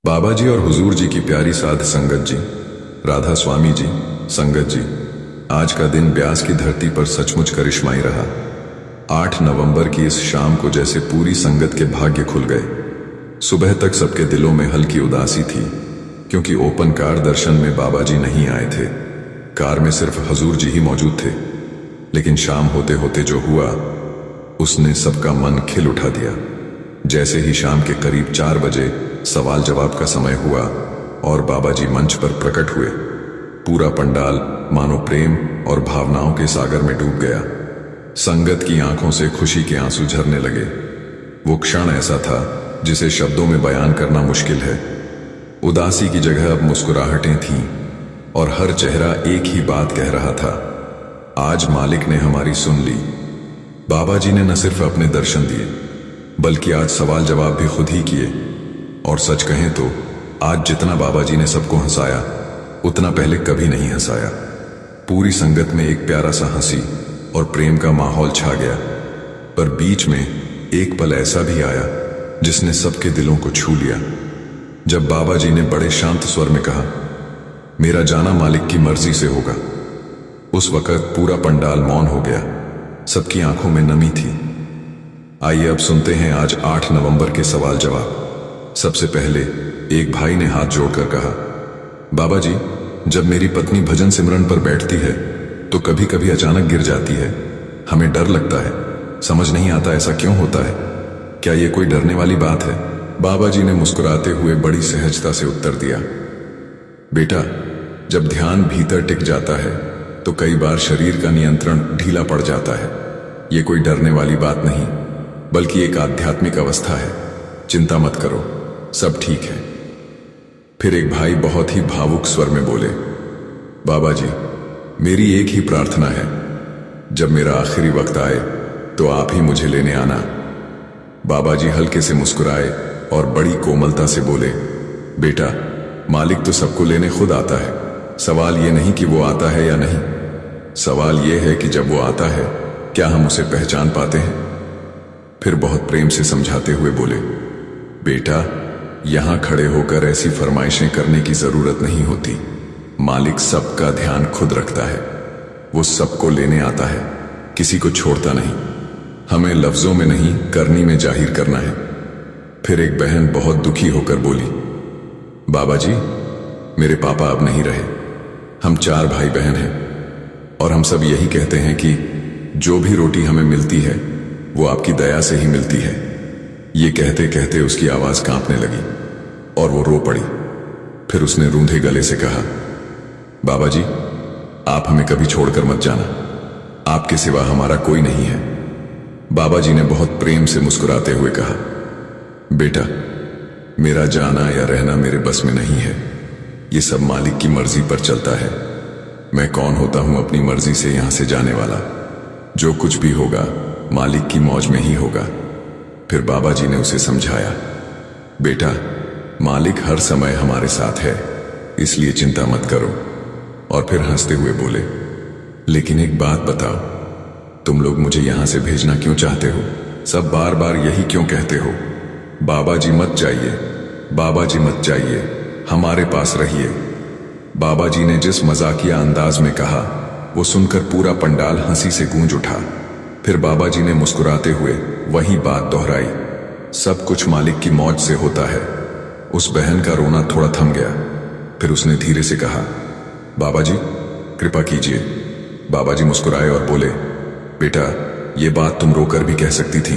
बाबा जी और हुजूर जी की प्यारी साध संगत जी, राधा स्वामी जी, संगत जी, आज का दिन ब्यास की धरती पर सचमुच करिश्माई रहा। 8 नवंबर की इस शाम को जैसे पूरी संगत के भाग्य खुल गए। सुबह तक सबके दिलों में हल्की उदासी थी, क्योंकि ओपन कार दर्शन में बाबा जी नहीं आए थे। कार में सिर्फ हुजूर जी ही मौजूद थे। लेकिन शाम होते होते जो हुआ, उसने सबका मन खिल उठा दिया। जैसे ही शाम के करीब 4 बजे सवाल जवाब का समय हुआ और बाबा जी मंच पर प्रकट हुए, पूरा पंडाल मानो प्रेम और भावनाओं के सागर में डूब गया। संगत की आंखों से खुशी के आंसू झरने लगे। वो क्षण ऐसा था जिसे शब्दों में बयान करना मुश्किल है। उदासी की जगह अब मुस्कुराहटें थीं और हर चेहरा एक ही बात कह रहा था, आज मालिक ने हमारी सुन ली। बाबा जी ने न सिर्फ अपने दर्शन दिए, बल्कि आज सवाल जवाब भी खुद ही किए। और सच कहें तो आज जितना बाबा जी ने सबको हंसाया, उतना पहले कभी नहीं हंसाया। पूरी संगत में एक प्यारा सा हंसी और प्रेम का माहौल छा गया। पर बीच में एक पल ऐसा भी आया जिसने सबके दिलों को छू लिया। जब बाबा जी ने बड़े शांत स्वर में कहा, मेरा जाना मालिक की मर्जी से होगा, उस वक्त पूरा पंडाल मौन हो गया। सबकी आंखों में नमी थी। आइए अब सुनते हैं आज 8 नवंबर के सवाल जवाब। सबसे पहले एक भाई ने हाथ जोड़कर कहा, बाबा जी, जब मेरी पत्नी भजन सिमरन पर बैठती है तो कभी कभी अचानक गिर जाती है। हमें डर लगता है, समझ नहीं आता ऐसा क्यों होता है। क्या ये कोई डरने वाली बात है? बाबा जी ने मुस्कुराते हुए बड़ी सहजता से उत्तर दिया, बेटा, जब ध्यान भीतर टिक जाता है तो कई बार शरीर का नियंत्रण ढीला पड़ जाता है। ये कोई डरने वाली बात नहीं, बल्कि एक आध्यात्मिक अवस्था है। चिंता मत करो, सब ठीक है। फिर एक भाई बहुत ही भावुक स्वर में बोले, बाबा जी, मेरी एक ही प्रार्थना है, जब मेरा आखिरी वक्त आए तो आप ही मुझे लेने आना। बाबा जी हल्के से मुस्कुराए और बड़ी कोमलता से बोले, बेटा, मालिक तो सबको लेने खुद आता है। सवाल ये नहीं कि वो आता है या नहीं, सवाल ये है कि जब वो आता है क्या हम उसे पहचान पाते हैं। फिर बहुत प्रेम से समझाते हुए बोले, बेटा, यहां खड़े होकर ऐसी फरमाइशें करने की जरूरत नहीं होती। मालिक सबका ध्यान खुद रखता है। वो सबको लेने आता है, किसी को छोड़ता नहीं। हमें लफ्जों में नहीं, करनी में जाहिर करना है। फिर एक बहन बहुत दुखी होकर बोली, बाबा जी, मेरे पापा अब नहीं रहे। हम 4 भाई बहन हैं और हम सब यही कहते हैं कि जो भी रोटी हमें मिलती है वो आपकी दया से ही मिलती है। ये कहते कहते उसकी आवाज कांपने लगी और वो रो पड़ी। फिर उसने रूंधे गले से कहा, बाबा जी, आप हमें कभी छोड़कर मत जाना, आपके सिवा हमारा कोई नहीं है। बाबा जी ने बहुत प्रेम से मुस्कुराते हुए कहा, बेटा, मेरा जाना या रहना मेरे बस में नहीं है। ये सब मालिक की मर्जी पर चलता है। मैं कौन होता हूं अपनी मर्जी से यहां से जाने वाला। जो कुछ भी होगा मालिक की मौज में ही होगा। फिर बाबा जी ने उसे समझाया, बेटा, मालिक हर समय हमारे साथ है, इसलिए चिंता मत करो। और फिर हंसते हुए बोले, लेकिन एक बात बताओ, तुम लोग मुझे यहां से भेजना क्यों चाहते हो? सब बार बार यही क्यों कहते हो, बाबा जी मत जाइए, बाबा जी मत जाइए, हमारे पास रहिए। बाबा जी ने जिस मजाकिया अंदाज में कहा, वो सुनकर पूरा पंडाल हंसी से गूंज उठा। फिर बाबा जी ने मुस्कुराते हुए वही बात दोहराई, सब कुछ मालिक की मौज से होता है। उस बहन का रोना थोड़ा थम गया। फिर उसने धीरे से कहा, बाबा जी, कृपा कीजिए। बाबा जी मुस्कुराए और बोले, बेटा, ये बात तुम रोकर भी कह सकती थी,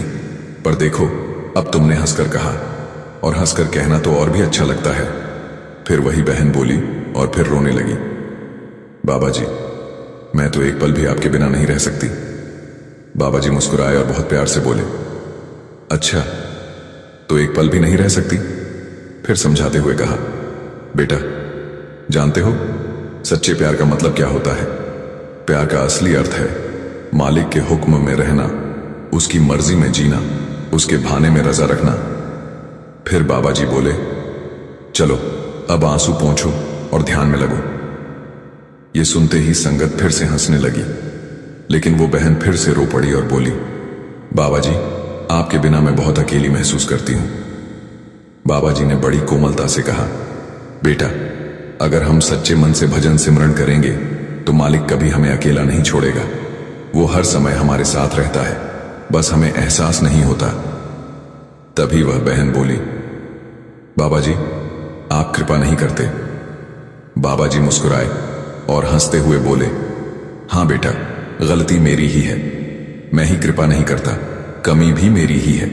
पर देखो, अब तुमने हंसकर कहा, और हंसकर कहना तो और भी अच्छा लगता है। फिर वही बहन बोली और फिर रोने लगी, बाबा जी, मैं तो एक पल भी आपके बिना नहीं रह सकती। बाबा जी मुस्कुराए और बहुत प्यार से बोले, अच्छा, तो एक पल भी नहीं रह सकती? फिर समझाते हुए कहा, बेटा, जानते हो सच्चे प्यार का मतलब क्या होता है? प्यार का असली अर्थ है मालिक के हुक्म में रहना, उसकी मर्जी में जीना, उसके भाने में रजा रखना। फिर बाबा जी बोले, चलो अब आंसू पोंछो और ध्यान में लगो। ये सुनते ही संगत फिर से हंसने लगी, लेकिन वो बहन फिर से रो पड़ी और बोली, बाबा जी, आपके बिना मैं बहुत अकेली महसूस करती हूं। बाबा जी ने बड़ी कोमलता से कहा, बेटा, अगर हम सच्चे मन से भजन सिमरण करेंगे तो मालिक कभी हमें अकेला नहीं छोड़ेगा। वो हर समय हमारे साथ रहता है, बस हमें एहसास नहीं होता। तभी वह बहन बोली, बाबा जी, आप कृपा नहीं करते। बाबा जी मुस्कुराए और हंसते हुए बोले, हां बेटा, गलती मेरी ही है। मैं ही कृपा नहीं करता, कमी भी मेरी ही है।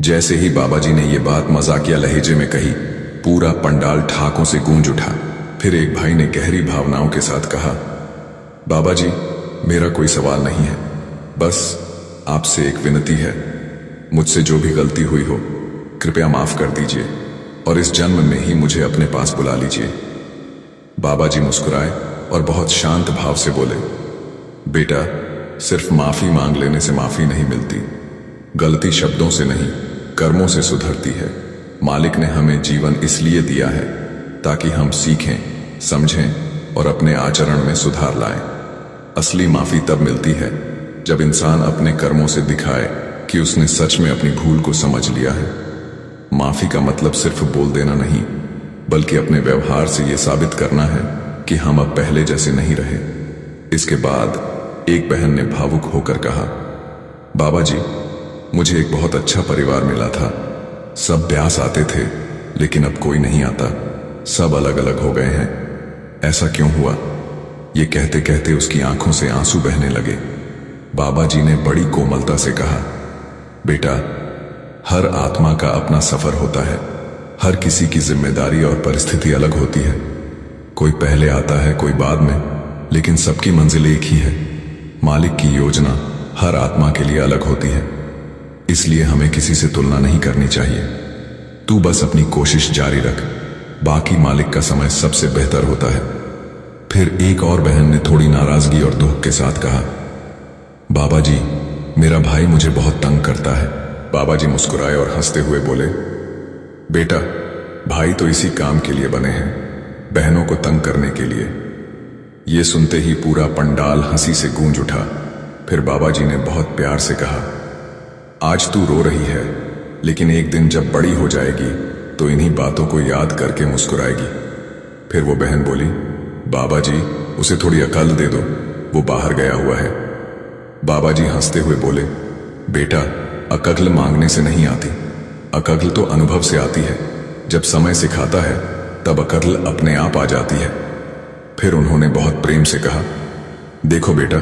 जैसे ही बाबा जी ने यह बात मजाकिया लहजे में कही, पूरा पंडाल ठाकों से गूंज उठा। फिर एक भाई ने गहरी भावनाओं के साथ कहा, बाबा जी, मेरा कोई सवाल नहीं है, बस आपसे एक विनती है। मुझसे जो भी गलती हुई हो कृपया माफ कर दीजिए और इस जन्म में ही मुझे अपने पास बुला लीजिए। बाबा जी मुस्कुराए और बहुत शांत भाव से बोले, बेटा, सिर्फ माफी मांग लेने से माफी नहीं मिलती। गलती शब्दों से नहीं, कर्मों से सुधरती है। मालिक ने हमें जीवन इसलिए दिया है ताकि हम सीखें, समझें और अपने आचरण में सुधार लाएं। असली माफी तब मिलती है जब इंसान अपने कर्मों से दिखाए कि उसने सच में अपनी भूल को समझ लिया है। माफी का मतलब सिर्फ बोल देना नहीं, बल्कि अपने व्यवहार से यह साबित करना है कि हम अब पहले जैसे नहीं रहे। इसके बाद एक बहन ने भावुक होकर कहा, बाबा जी, मुझे एक बहुत अच्छा परिवार मिला था। सब ब्यास आते थे, लेकिन अब कोई नहीं आता। सब अलग अलग हो गए हैं। ऐसा क्यों हुआ? ये कहते कहते उसकी आंखों से आंसू बहने लगे। बाबा जी ने बड़ी कोमलता से कहा, बेटा, हर आत्मा का अपना सफर होता है। हर किसी की जिम्मेदारी और परिस्थिति अलग होती है। कोई पहले आता है, कोई बाद में, लेकिन सबकी मंजिल एक ही है। मालिक की योजना हर आत्मा के लिए अलग होती है, इसलिए हमें किसी से तुलना नहीं करनी चाहिए। तू बस अपनी कोशिश जारी रख, बाकी मालिक का समय सबसे बेहतर होता है। फिर एक और बहन ने थोड़ी नाराजगी और दुख के साथ कहा, बाबा जी, मेरा भाई मुझे बहुत तंग करता है। बाबा जी मुस्कुराए और हंसते हुए बोले, बेटा, भाई तो इसी काम के लिए बने हैं, बहनों को तंग करने के लिए। ये सुनते ही पूरा पंडाल हंसी से गूंज उठा। फिर बाबा जी ने बहुत प्यार से कहा, आज तू रो रही है, लेकिन एक दिन जब बड़ी हो जाएगी तो इन्हीं बातों को याद करके मुस्कुराएगी। फिर वो बहन बोली, बाबा जी, उसे थोड़ी अकल दे दो, वो बाहर गया हुआ है। बाबा जी हंसते हुए बोले, बेटा, अकल मांगने से नहीं आती, अकल तो अनुभव से आती है। जब समय सिखाता है तब अकल अपने आप आ जाती है। फिर उन्होंने बहुत प्रेम से कहा, देखो बेटा,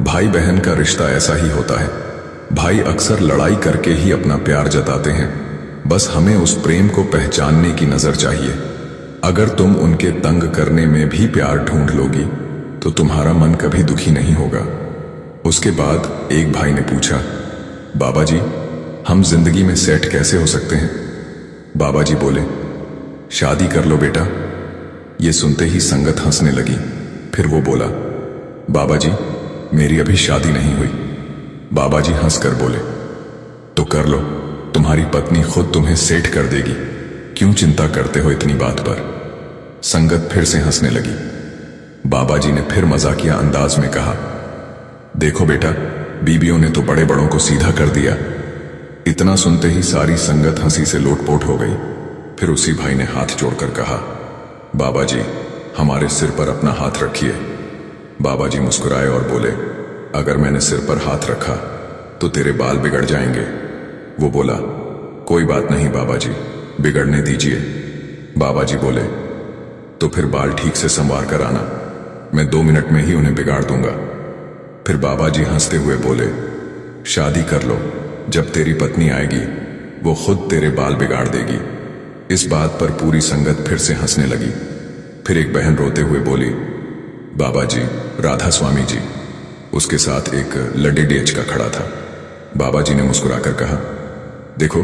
भाई बहन का रिश्ता ऐसा ही होता है। भाई अक्सर लड़ाई करके ही अपना प्यार जताते हैं, बस हमें उस प्रेम को पहचानने की नजर चाहिए। अगर तुम उनके तंग करने में भी प्यार ढूंढ लोगी तो तुम्हारा मन कभी दुखी नहीं होगा। उसके बाद एक भाई ने पूछा, बाबा जी, हम जिंदगी में सेट कैसे हो सकते हैं? बाबा जी बोले, शादी कर लो बेटा। ये सुनते ही संगत हंसने लगी। फिर वो बोला, बाबा जी, मेरी अभी शादी नहीं हुई। बाबा जी हंसकर बोले, तो कर लो, तुम्हारी पत्नी खुद तुम्हें सेट कर देगी। क्यों चिंता करते हो इतनी बात पर? संगत फिर से हंसने लगी। बाबा जी ने फिर मजाकिया अंदाज में कहा, देखो बेटा, बीबियों ने तो बड़े बड़ों को सीधा कर दिया। इतना सुनते ही सारी संगत हंसी से लोटपोट हो गई। फिर उसी भाई ने हाथ जोड़कर कहा, बाबा जी, हमारे सिर पर अपना हाथ रखिए। बाबा जी मुस्कुराए और बोले, अगर मैंने सिर पर हाथ रखा तो तेरे बाल बिगड़ जाएंगे। वो बोला, कोई बात नहीं बाबा जी, बिगड़ने दीजिए। बाबा जी बोले, तो फिर बाल ठीक से संवार कर आना, मैं 2 मिनट में ही उन्हें बिगाड़ दूंगा। फिर बाबा जी हंसते हुए बोले, शादी कर लो, जब तेरी पत्नी आएगी वो खुद तेरे बाल बिगाड़ देगी। इस बात पर पूरी संगत फिर से हंसने लगी। फिर एक बहन रोते हुए बोली, बाबा जी, राधा स्वामी जी। उसके साथ एक लडेडेच का खड़ा था। बाबा जी ने मुस्कुराकर कहा, देखो,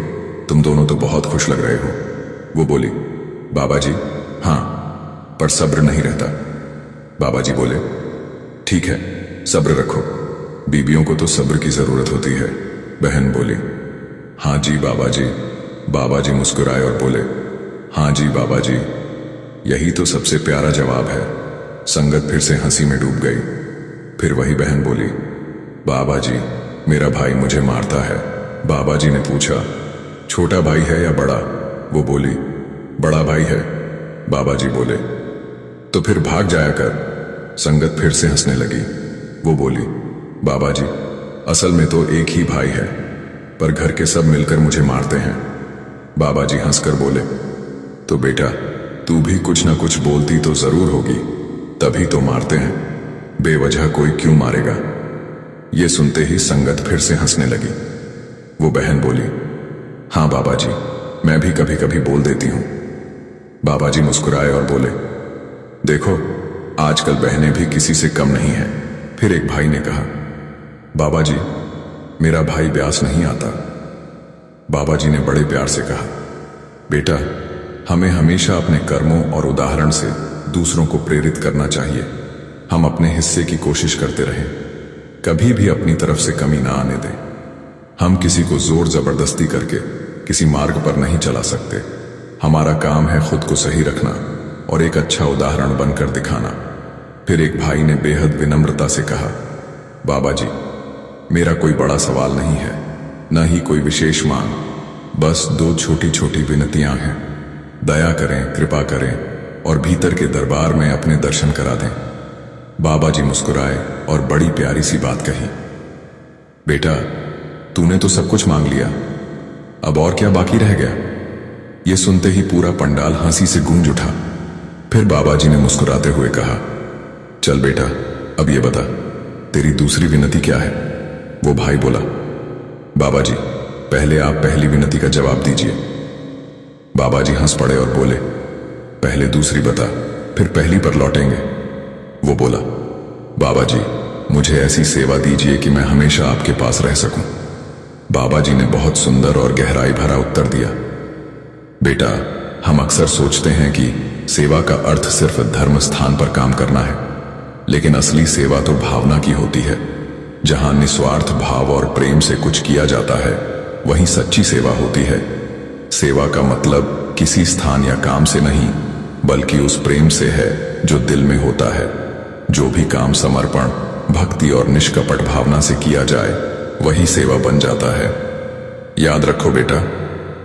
तुम दोनों तो बहुत खुश लग रहे हो। वो बोली, बाबा जी, हां, पर सब्र नहीं रहता। बाबा जी बोले, ठीक है, सब्र रखो, बीबियों को तो सब्र की जरूरत होती है। बहन बोली, हां जी बाबा जी। बाबा जी मुस्कुराए और बोले, हां जी बाबा जी, यही तो सबसे प्यारा जवाब है। संगत फिर से हंसी में डूब गई। फिर वही बहन बोली, बाबा जी, मेरा भाई मुझे मारता है। बाबा जी ने पूछा, छोटा भाई है या बड़ा? वो बोली, बड़ा भाई है। बाबा जी बोले, तो फिर भाग जाया कर। संगत फिर से हंसने लगी। वो बोली, बाबा जी, असल में तो एक ही भाई है, पर घर के सब मिलकर मुझे मारते हैं। बाबा जी हंसकर बोले, तो बेटा, तू भी कुछ ना कुछ बोलती तो जरूर होगी, तभी तो मारते हैं। बेवजह कोई क्यों मारेगा। ये सुनते ही संगत फिर से हंसने लगी। वो बहन बोली, हाँ बाबा जी, मैं भी कभी कभी बोल देती हूं। बाबा जी मुस्कुराए और बोले, देखो, आजकल बहनें भी किसी से कम नहीं है। फिर एक भाई ने कहा, बाबा जी, मेरा भाई ब्यास नहीं आता। बाबा जी ने बड़े प्यार से कहा, बेटा, हमें हमेशा अपने कर्मों और उदाहरण से दूसरों को प्रेरित करना चाहिए। हम अपने हिस्से की कोशिश करते रहें, कभी भी अपनी तरफ से कमी ना आने दें। हम किसी को जोर जबरदस्ती करके किसी मार्ग पर नहीं चला सकते। हमारा काम है खुद को सही रखना और एक अच्छा उदाहरण बनकर दिखाना। फिर एक भाई ने बेहद विनम्रता से कहा, बाबा जी, मेरा कोई बड़ा सवाल नहीं है, न ही कोई विशेष मांग, बस दो छोटी छोटी विनतियां हैं। दया करें, कृपा करें और भीतर के दरबार में अपने दर्शन करा दें। बाबा जी मुस्कुराए और बड़ी प्यारी सी बात कही, बेटा, तूने तो सब कुछ मांग लिया, अब और क्या बाकी रह गया। ये सुनते ही पूरा पंडाल हंसी से गूंज उठा। फिर बाबा जी ने मुस्कुराते हुए कहा, चल बेटा, अब ये बता, तेरी दूसरी विनती क्या है। वो भाई बोला, बाबा जी, पहले आप पहली विनती का जवाब दीजिए। बाबा जी हंस पड़े और बोले, पहले दूसरी बता, फिर पहली पर लौटेंगे। वो बोला, बाबा जी, मुझे ऐसी सेवा दीजिए कि मैं हमेशा आपके पास रह सकूं। बाबा जी ने बहुत सुंदर और गहराई भरा उत्तर दिया, बेटा, हम अक्सर सोचते हैं कि सेवा का अर्थ सिर्फ धर्म स्थान पर काम करना है, लेकिन असली सेवा तो भावना की होती है। जहां निस्वार्थ भाव और प्रेम से कुछ किया जाता है, वहीं सच्ची सेवा होती है। सेवा का मतलब किसी स्थान या काम से नहीं, बल्कि उस प्रेम से है जो दिल में होता है। जो भी काम समर्पण, भक्ति और निष्कपट भावना से किया जाए, वही सेवा बन जाता है। याद रखो बेटा,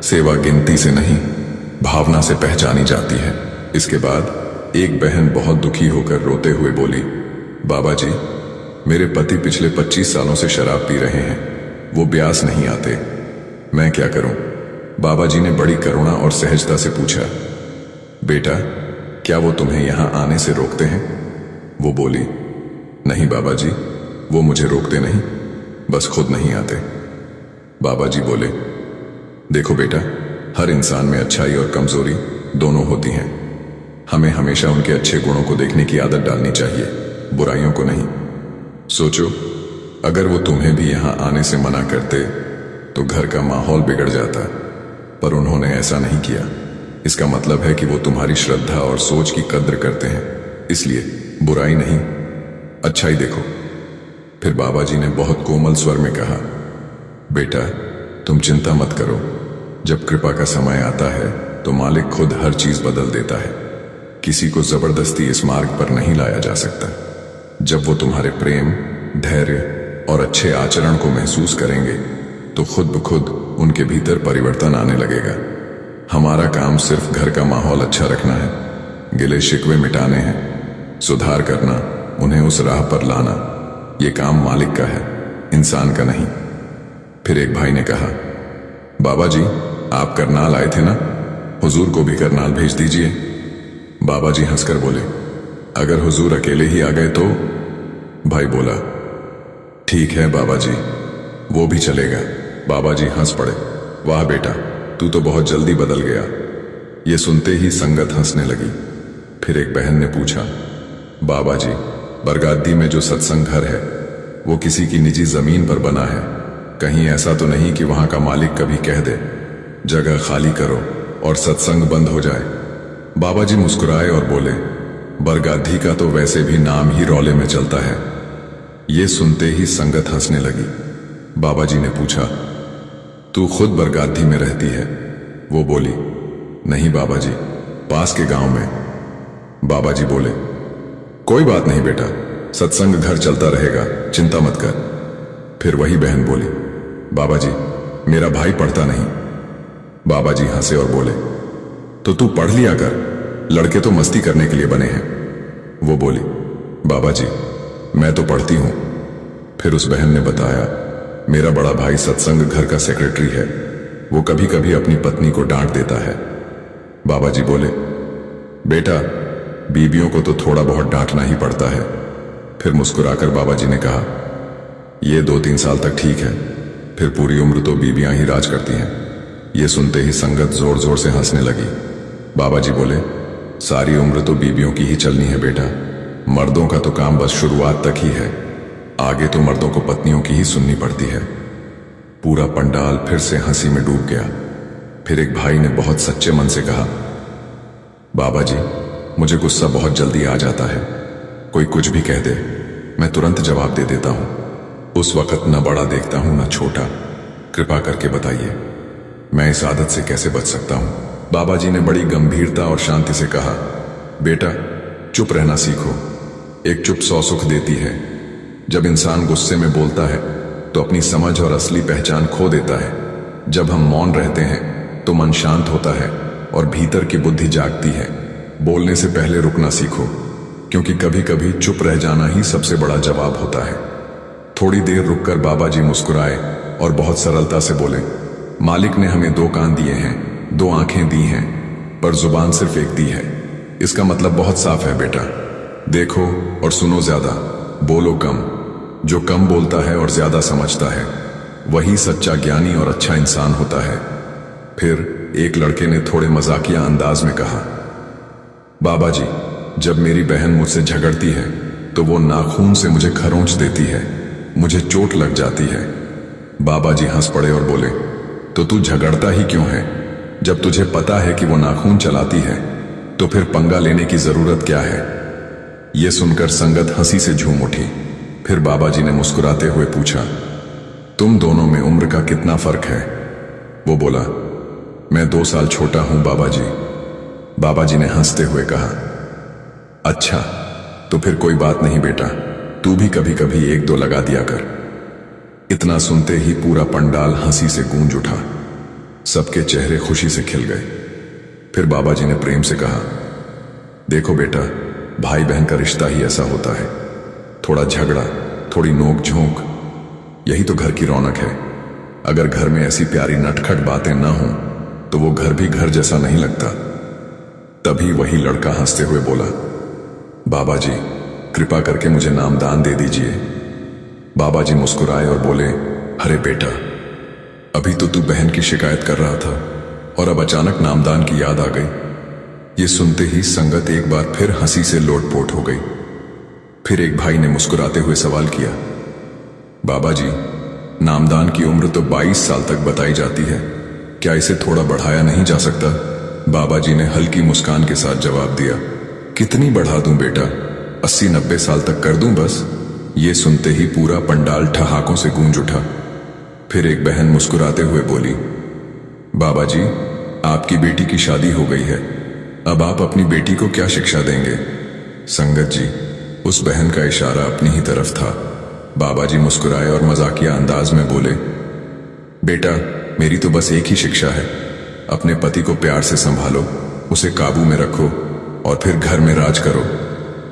सेवा गिनती से नहीं, भावना से पहचानी जाती है। इसके बाद एक बहन बहुत दुखी होकर रोते हुए बोली, बाबा जी, मेरे पति पिछले 25 सालों से शराब पी रहे हैं, वो ब्यास नहीं आते, मैं क्या करूं। बाबा जी ने बड़ी करुणा और सहजता से पूछा, बेटा, क्या वो तुम्हें यहां आने से रोकते हैं। वो बोली, नहीं बाबा जी, वो मुझे रोकते नहीं, बस खुद नहीं आते। बाबा जी बोले, देखो बेटा, हर इंसान में अच्छाई और कमजोरी दोनों होती हैं। हमें हमेशा उनके अच्छे गुणों को देखने की आदत डालनी चाहिए, बुराइयों को नहीं। सोचो, अगर वो तुम्हें भी यहां आने से मना करते तो घर का माहौल बिगड़ जाता, पर उन्होंने ऐसा नहीं किया। इसका मतलब है कि वो तुम्हारी श्रद्धा और सोच की कद्र करते हैं, इसलिए बुराई नहीं, अच्छाई देखो। फिर बाबा जी ने बहुत कोमल स्वर में कहा, बेटा, तुम चिंता मत करो, जब कृपा का समय आता है तो मालिक खुद हर चीज बदल देता है। किसी को जबरदस्ती इस मार्ग पर नहीं लाया जा सकता। जब वो तुम्हारे प्रेम, धैर्य और अच्छे आचरण को महसूस करेंगे तो खुद ब खुद उनके भीतर परिवर्तन आने लगेगा। हमारा काम सिर्फ घर का माहौल अच्छा रखना है, गिले शिकवे मिटाने हैं, सुधार करना, उन्हें उस राह पर लाना। ये काम मालिक का है, इंसान का नहीं। फिर एक भाई ने कहा, बाबा जी, आप करनाल आए थे ना, हुजूर को भी करनाल भेज दीजिए। बाबा जी हंसकर बोले, अगर हुजूर अकेले ही आ गए तो। भाई बोला, ठीक है बाबा जी, वो भी चलेगा। बाबा जी हंस पड़े, वाह बेटा, तू तो बहुत जल्दी बदल गया। ये सुनते ही संगत हंसने लगी। फिर एक बहन ने पूछा, बाबा जी, बरगादी में जो सत्संग घर है वो किसी की निजी जमीन पर बना है, कहीं ऐसा तो नहीं कि वहां का मालिक कभी कह दे जगह खाली करो और सत्संग बंद हो जाए। बाबा जी मुस्कुराए और बोले, बरगादी का तो वैसे भी नाम ही रौले में चलता है। ये सुनते ही संगत हंसने लगी। बाबा जी ने पूछा, तू खुद बरगादी में रहती है। वो बोली, नहीं बाबा जी, पास के गांव में। बाबा जी बोले, कोई बात नहीं बेटा, सत्संग घर चलता रहेगा, चिंता मत कर। फिर वही बहन बोली, बाबा जी, मेरा भाई पढ़ता नहीं। बाबा जी हंसे और बोले, तो तू पढ़ लिया कर, लड़के तो मस्ती करने के लिए बने हैं। वो बोली, बाबा जी मैं तो पढ़ती हूं। फिर उस बहन ने बताया, मेरा बड़ा भाई सत्संग घर का सेक्रेटरी है, वो कभी कभी अपनी पत्नी को डांट देता है। बाबा जी बोले, बेटा बीबियों को तो थोड़ा बहुत डांटना ही पड़ता है। फिर मुस्कुराकर बाबा जी ने कहा, ये 2-3 साल तक ठीक है, फिर पूरी उम्र तो बीबियां ही राज करती हैं। ये सुनते ही संगत जोर जोर से हंसने लगी। बाबा जी बोले, सारी उम्र तो बीबियों की ही चलनी है बेटा, मर्दों का तो काम बस शुरुआत तक ही है, आगे तो मर्दों को पत्नियों की ही सुननी पड़ती है। पूरा पंडाल फिर से हंसी में डूब गया। फिर एक भाई ने बहुत सच्चे मन से कहा, बाबा जी मुझे गुस्सा बहुत जल्दी आ जाता है, कोई कुछ भी कह दे मैं तुरंत जवाब दे देता हूं। उस वक्त न बड़ा देखता हूं न छोटा, कृपा करके बताइए मैं इस आदत से कैसे बच सकता हूं। बाबा जी ने बड़ी गंभीरता और शांति से कहा, बेटा चुप रहना सीखो, एक चुप 100 सुख देती है। जब इंसान गुस्से में बोलता है तो अपनी समझ और असली पहचान खो देता है। जब हम मौन रहते हैं तो मन शांत होता है और भीतर की बुद्धि जागती है। बोलने से पहले रुकना सीखो, क्योंकि कभी कभी चुप रह जाना ही सबसे बड़ा जवाब होता है। थोड़ी देर रुककर बाबा जी मुस्कुराए और बहुत सरलता से बोले, मालिक ने हमें 2 कान दिए हैं, 2 आंखें दी हैं, पर जुबान सिर्फ एक दी है। इसका मतलब बहुत साफ है बेटा, देखो और सुनो ज्यादा, बोलो कम। जो कम बोलता है और ज्यादा समझता है वही सच्चा ज्ञानी और अच्छा इंसान होता है। फिर एक लड़के ने थोड़े मजाकिया अंदाज में कहा, बाबा जी जब मेरी बहन मुझसे झगड़ती है तो वो नाखून से मुझे खरोंच देती है, मुझे चोट लग जाती है। बाबा जी हंस पड़े और बोले, तो तू झगड़ता ही क्यों है? जब तुझे पता है कि वो नाखून चलाती है तो फिर पंगा लेने की जरूरत क्या है? यह सुनकर संगत हंसी से झूम उठी। फिर बाबा जी ने मुस्कुराते हुए पूछा, तुम दोनों में उम्र का कितना फर्क है? वो बोला, मैं 2 साल छोटा हूं बाबा जी। बाबा जी ने हंसते हुए कहा, अच्छा तो फिर कोई बात नहीं बेटा, तू भी कभी कभी 1-2 लगा दिया कर। इतना सुनते ही पूरा पंडाल हंसी से गूंज उठा, सबके चेहरे खुशी से खिल गए। फिर बाबा जी ने प्रेम से कहा, देखो बेटा, भाई बहन का रिश्ता ही ऐसा होता है, थोड़ा झगड़ा, थोड़ी नोक झोंक, यही तो घर की रौनक है। अगर घर में ऐसी प्यारी नटखट बातें ना हों तो वो घर भी घर जैसा नहीं लगता। तभी वही लड़का हंसते हुए बोला, बाबा जी कृपा करके मुझे नामदान दे दीजिए। बाबा जी मुस्कुराए और बोले, अरे बेटा, अभी तो तू बहन की शिकायत कर रहा था और अब अचानक नामदान की याद आ गई। ये सुनते ही संगत एक बार फिर हंसी से लोटपोट हो गई। फिर एक भाई ने मुस्कुराते हुए सवाल किया, बाबा जी नामदान की उम्र तो 22 साल तक बताई जाती है, क्या इसे थोड़ा बढ़ाया नहीं जा सकता? बाबा जी ने हल्की मुस्कान के साथ जवाब दिया, कितनी बढ़ा दूं बेटा, 80-90 साल तक कर दूं बस। ये सुनते ही पूरा पंडाल ठहाकों से गूंज उठा। फिर एक बहन मुस्कुराते हुए बोली, बाबा जी आपकी बेटी की शादी हो गई है, अब आप अपनी बेटी को क्या शिक्षा देंगे? संगत जी उस बहन का इशारा अपनी ही तरफ था। बाबा जी मुस्कुराए और मजाकिया अंदाज में बोले, बेटा मेरी तो बस एक ही शिक्षा है, अपने पति को प्यार से संभालो, उसे काबू में रखो और फिर घर में राज करो।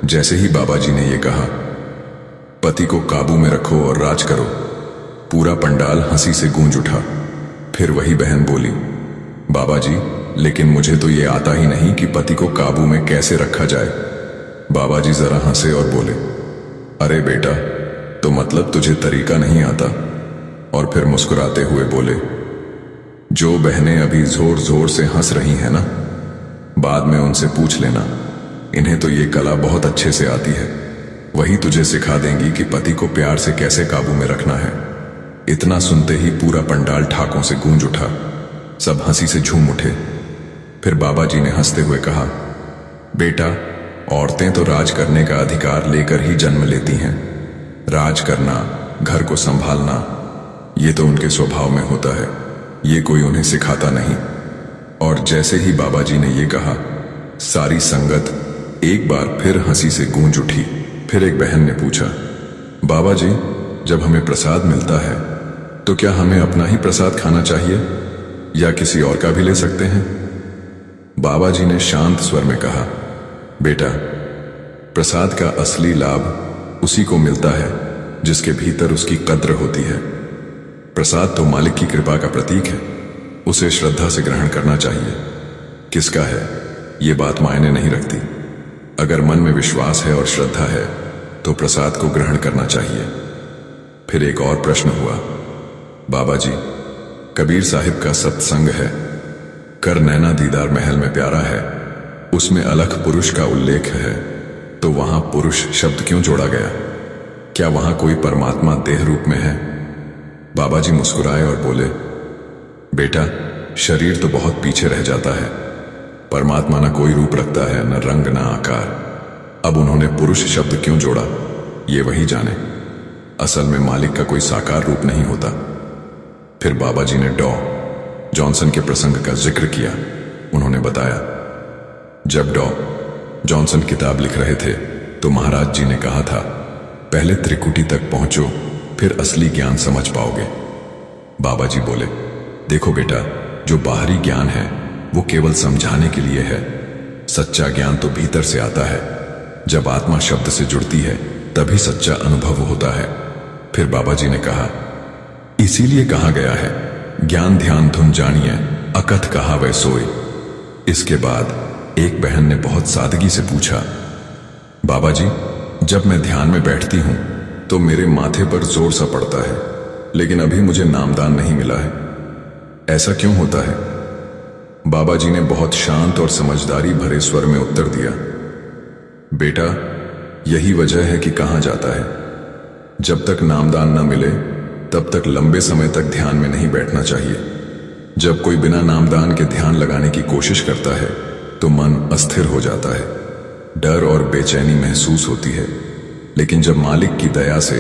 जैसे ही बाबा जी ने यह कहा, पति को काबू में रखो और राज करो, पूरा पंडाल हंसी से गूंज उठा। फिर वही बहन बोली, बाबा जी लेकिन मुझे तो ये आता ही नहीं कि पति को काबू में कैसे रखा जाए। बाबा जी जरा हंसे और बोले, अरे बेटा तो मतलब तुझे तरीका नहीं आता? और फिर मुस्कुराते हुए बोले, जो बहनें अभी जोर जोर से हंस रही हैं ना, बाद में उनसे पूछ लेना, इन्हें तो ये कला बहुत अच्छे से आती है, वही तुझे सिखा देंगी कि पति को प्यार से कैसे काबू में रखना है। इतना सुनते ही पूरा पंडाल ठाकों से गूंज उठा, सब हंसी से झूम उठे। फिर बाबा जी ने हंसते हुए कहा, बेटा औरतें तो राज करने का अधिकार लेकर ही जन्म लेती हैं, राज करना, घर को संभालना, ये तो उनके स्वभाव में होता है, ये कोई उन्हें सिखाता नहीं। और जैसे ही बाबा जी ने ये कहा, सारी संगत एक बार फिर हंसी से गूंज उठी। फिर एक बहन ने पूछा, बाबा जी जब हमें प्रसाद मिलता है तो क्या हमें अपना ही प्रसाद खाना चाहिए या किसी और का भी ले सकते हैं? बाबा जी ने शांत स्वर में कहा, बेटा, प्रसाद का असली लाभ उसी को मिलता है जिसके भीतर उसकी कद्र होती है। प्रसाद तो मालिक की कृपा का प्रतीक है, उसे श्रद्धा से ग्रहण करना चाहिए। किसका है ये बात मायने नहीं रखती। अगर मन में विश्वास है और श्रद्धा है तो प्रसाद को ग्रहण करना चाहिए। फिर एक और प्रश्न हुआ, बाबा जी, कबीर साहिब का सत्संग है, कर नैना दीदार महल में प्यारा है, उसमें अलख पुरुष का उल्लेख है, तो वहां पुरुष शब्द क्यों जोड़ा गया? क्या वहां कोई परमात्मा देह रूप में है? बाबा जी मुस्कुराए और बोले, बेटा, शरीर तो बहुत पीछे रह जाता है। परमात्मा न कोई रूप रखता है, न रंग, न आकार। अब उन्होंने पुरुष शब्द क्यों जोड़ा, ये वही जाने। असल में मालिक का कोई साकार रूप नहीं होता। फिर बाबा जी ने डॉ जॉनसन के प्रसंग का जिक्र किया। उन्होंने बताया, जब डॉ जॉनसन किताब लिख रहे थे तो महाराज जी ने कहा था, पहले त्रिकुटी तक पहुंचो, फिर असली ज्ञान समझ पाओगे। बाबा जी बोले, देखो बेटा, जो बाहरी ज्ञान है वो केवल समझाने के लिए है। सच्चा ज्ञान तो भीतर से आता है। जब आत्मा शब्द से जुड़ती है तभी सच्चा अनुभव होता है। फिर बाबा जी ने कहा, इसीलिए कहा गया है, ज्ञान ध्यान धुन जानिए, अकथ कहा वै सोई। इसके बाद एक बहन ने बहुत सादगी से पूछा, बाबा जी, जब मैं ध्यान में बैठती हूं तो मेरे माथे पर जोर सा पड़ता है, लेकिन अभी मुझे नामदान नहीं मिला है, ऐसा क्यों होता है? बाबा जी ने बहुत शांत और समझदारी भरे स्वर में उत्तर दिया, बेटा, यही वजह है कि कहा जाता है, जब तक नामदान न मिले तब तक लंबे समय तक ध्यान में नहीं बैठना चाहिए। जब कोई बिना नामदान के ध्यान लगाने की कोशिश करता है तो मन अस्थिर हो जाता है, डर और बेचैनी महसूस होती है। लेकिन जब मालिक की दया से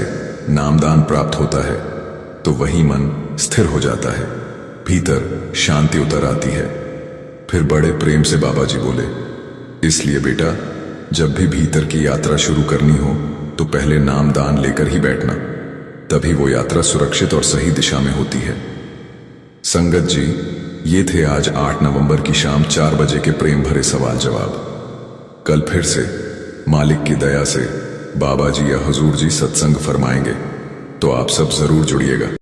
नामदान प्राप्त होता है तो वही मन स्थिर हो जाता है, भीतर शांति उतर आती है। फिर बड़े प्रेम से बाबा जी बोले, इसलिए बेटा, जब भी भीतर की यात्रा शुरू करनी हो तो पहले नामदान लेकर ही बैठना, तभी वो यात्रा सुरक्षित और सही दिशा में होती है। संगत जी, ये थे आज 8 नवंबर की शाम 4 बजे के प्रेम भरे सवाल जवाब। कल फिर से मालिक की दया से बाबा जी या हुजूर जी सत्संग फरमाएंगे, तो आप सब जरूर जुड़िएगा।